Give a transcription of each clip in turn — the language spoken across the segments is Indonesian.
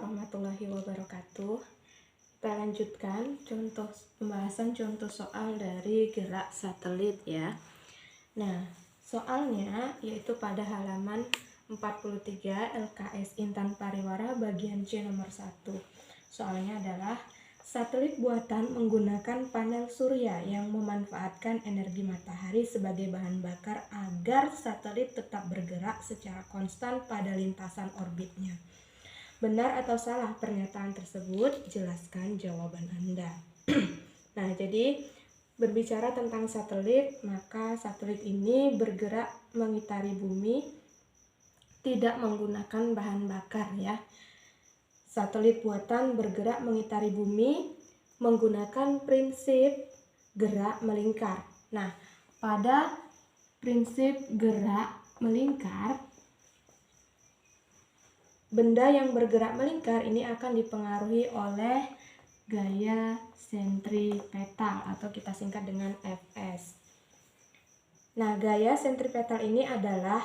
warahmatullahi wabarakatuh. Kita lanjutkan pembahasan contoh soal dari gerak satelit ya. Nah, soalnya yaitu pada halaman 43 LKS Intan Pariwara bagian C nomor 1. Soalnya adalah satelit buatan menggunakan panel surya yang memanfaatkan energi matahari sebagai bahan bakar agar satelit tetap bergerak secara konstan pada lintasan orbitnya. Benar atau salah pernyataan tersebut? Jelaskan jawaban Anda. Nah, jadi berbicara tentang satelit, maka satelit ini bergerak mengitari bumi tidak menggunakan bahan bakar ya. Satelit buatan bergerak mengitari bumi menggunakan prinsip gerak melingkar. Nah, pada prinsip gerak melingkar, benda yang bergerak melingkar ini akan dipengaruhi oleh gaya sentripetal atau kita singkat dengan Fs. Nah, gaya sentripetal ini adalah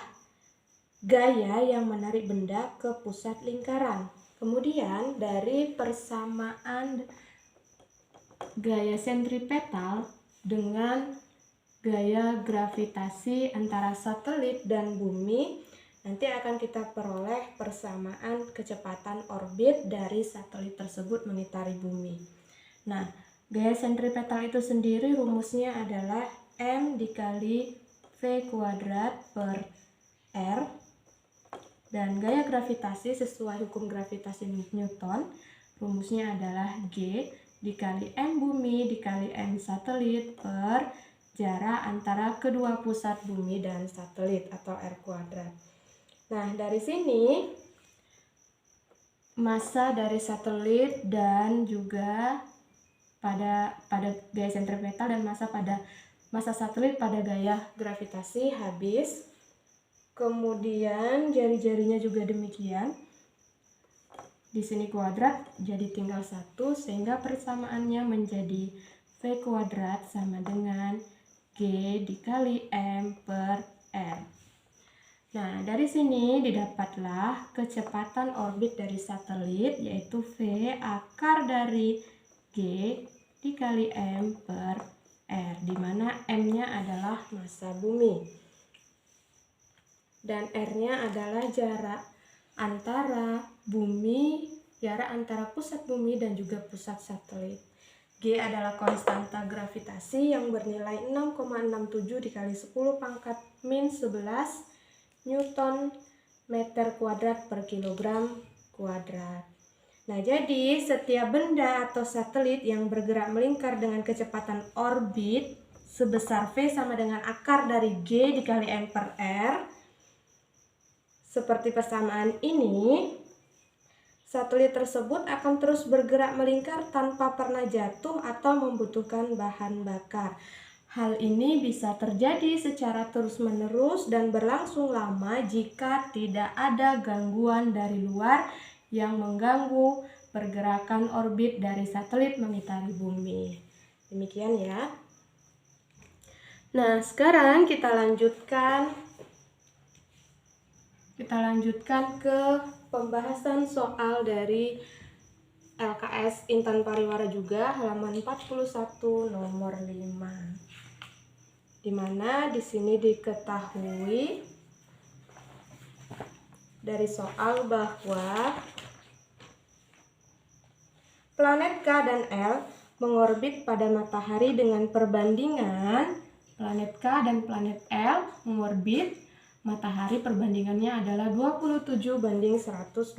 gaya yang menarik benda ke pusat lingkaran. Kemudian dari persamaan gaya sentripetal dengan gaya gravitasi antara satelit dan bumi, nanti akan kita peroleh persamaan kecepatan orbit dari satelit tersebut mengitari bumi. Nah, gaya sentripetal itu sendiri rumusnya adalah M dikali V kuadrat per R. Dan gaya gravitasi sesuai hukum gravitasi Newton, rumusnya adalah G dikali M bumi dikali M satelit per jarak antara kedua pusat bumi dan satelit atau R kuadrat. Nah, dari sini massa dari satelit dan juga pada gaya sentripetal dan massa satelit pada gaya gravitasi habis. Kemudian jari-jarinya juga demikian. Di sini kuadrat jadi tinggal 1 sehingga persamaannya menjadi V kuadrat sama dengan G dikali M per R. Nah, dari sini didapatlah kecepatan orbit dari satelit yaitu V akar dari G dikali M per R, di mana M-nya adalah massa bumi dan R-nya adalah jarak antara pusat bumi dan juga pusat satelit. G adalah konstanta gravitasi yang bernilai 6,67 dikali 10 pangkat min 11 Newton meter kuadrat per kilogram kuadrat. Nah, jadi setiap benda atau satelit yang bergerak melingkar dengan kecepatan orbit sebesar V sama dengan akar dari G dikali M per R, seperti persamaan ini, satelit tersebut akan terus bergerak melingkar tanpa pernah jatuh atau membutuhkan bahan bakar. Hal ini bisa terjadi secara terus-menerus dan berlangsung lama jika tidak ada gangguan dari luar yang mengganggu pergerakan orbit dari satelit mengitari bumi. Demikian ya. Nah, sekarang kita lanjutkan ke pembahasan soal dari LKS Intan Pariwara juga halaman 41 nomor 5. Dimana di sini diketahui dari soal bahwa planet K dan L mengorbit pada matahari dengan perbandingan planet K dan planet L mengorbit matahari perbandingannya adalah 27 banding 125.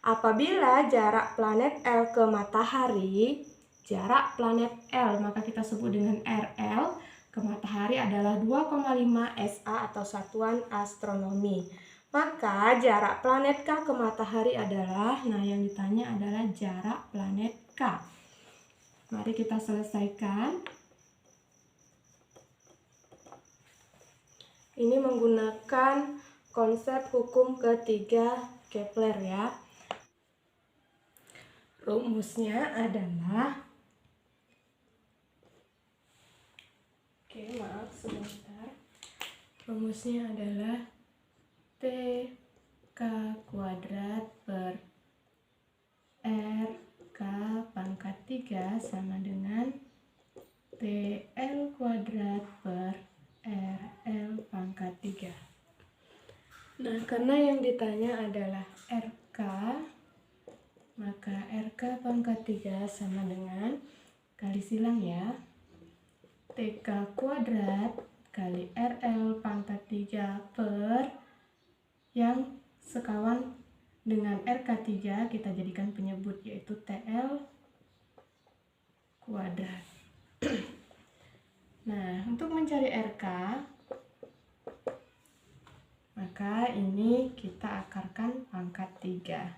Apabila jarak planet L ke matahari, jarak planet L maka kita sebut dengan RL ke matahari adalah 2,5 SA atau satuan astronomi. Maka jarak planet K ke matahari adalah, yang ditanya adalah jarak planet K. Mari kita selesaikan. Ini menggunakan konsep hukum ketiga Kepler ya. Rumusnya adalah Rumusnya adalah TK kuadrat per RK pangkat 3 sama dengan TL kuadrat per RL pangkat 3. Nah, karena yang ditanya adalah RK, maka RK pangkat 3 sama dengan, kali silang ya, TK kuadrat kali RL pangkat 3 per yang sekawan dengan RK3 kita jadikan penyebut, yaitu TL kuadrat. Nah, untuk mencari RK, maka ini kita akarkan pangkat 3.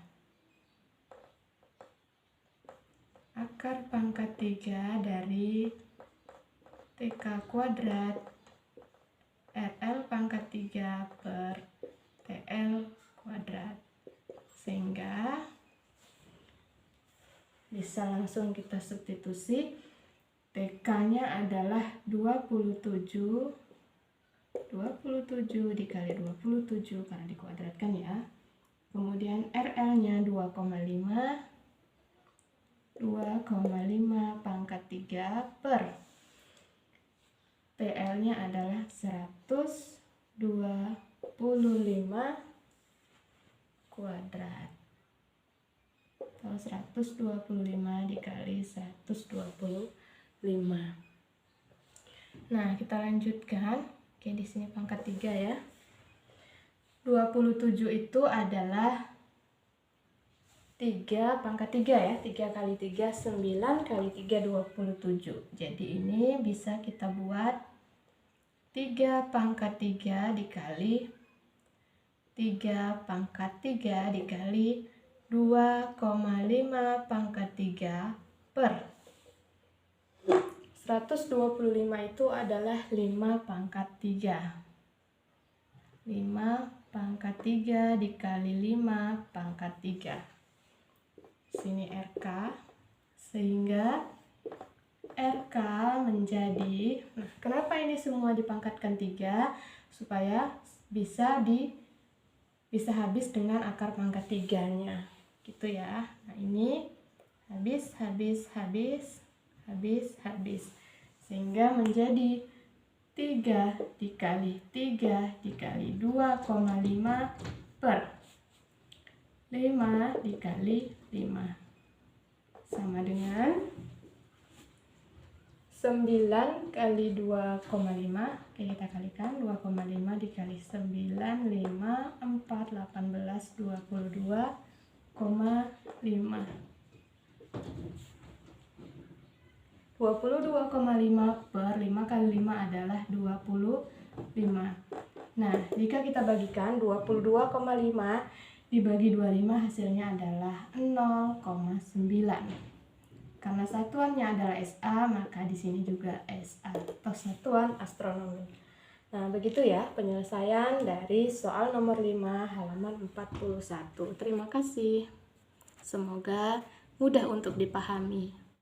Akar pangkat 3 dari TK kuadrat RL pangkat 3 per TL kuadrat. Sehingga bisa langsung kita substitusi. TK-nya adalah 27 dikali 27 karena dikuadratkan ya. Kemudian RL-nya 2,5 pangkat 3 per TL-nya adalah 125 kuadrat. Atau 125 dikali 125. Nah, kita lanjutkan. Oke, di sini pangkat 3 ya. 27 itu adalah 3 pangkat 3 ya. 3 kali 3 9 kali 3 27. Jadi ini bisa kita buat 3 pangkat 3 dikali 3 pangkat 3 dikali 2,5 pangkat 3 per 125 itu adalah 5 pangkat 3. 5 pangkat 3 dikali 5 pangkat 3. Sini RK. Sehingga RK menjadi, nah kenapa ini semua dipangkatkan 3? Supaya bisa habis dengan akar pangkat 3-nya. Gitu ya. Nah, ini habis. Sehingga menjadi 3 dikali 3 dikali 2,5 per 5 dikali 5 sama dengan 9 kali 2,5. Oke, kita kalikan. 2,5 dikali 9, 5, 4, 18, 22,5. 22,5 per 5 kali 5 adalah 25. Nah, jika kita bagikan 22,5 dibagi 25 hasilnya adalah 0,9. Karena satuannya adalah SA, maka di sini juga SA atau satuan astronomi. Nah, begitu ya penyelesaian dari soal nomor 5 halaman 41. Terima kasih. Semoga mudah untuk dipahami.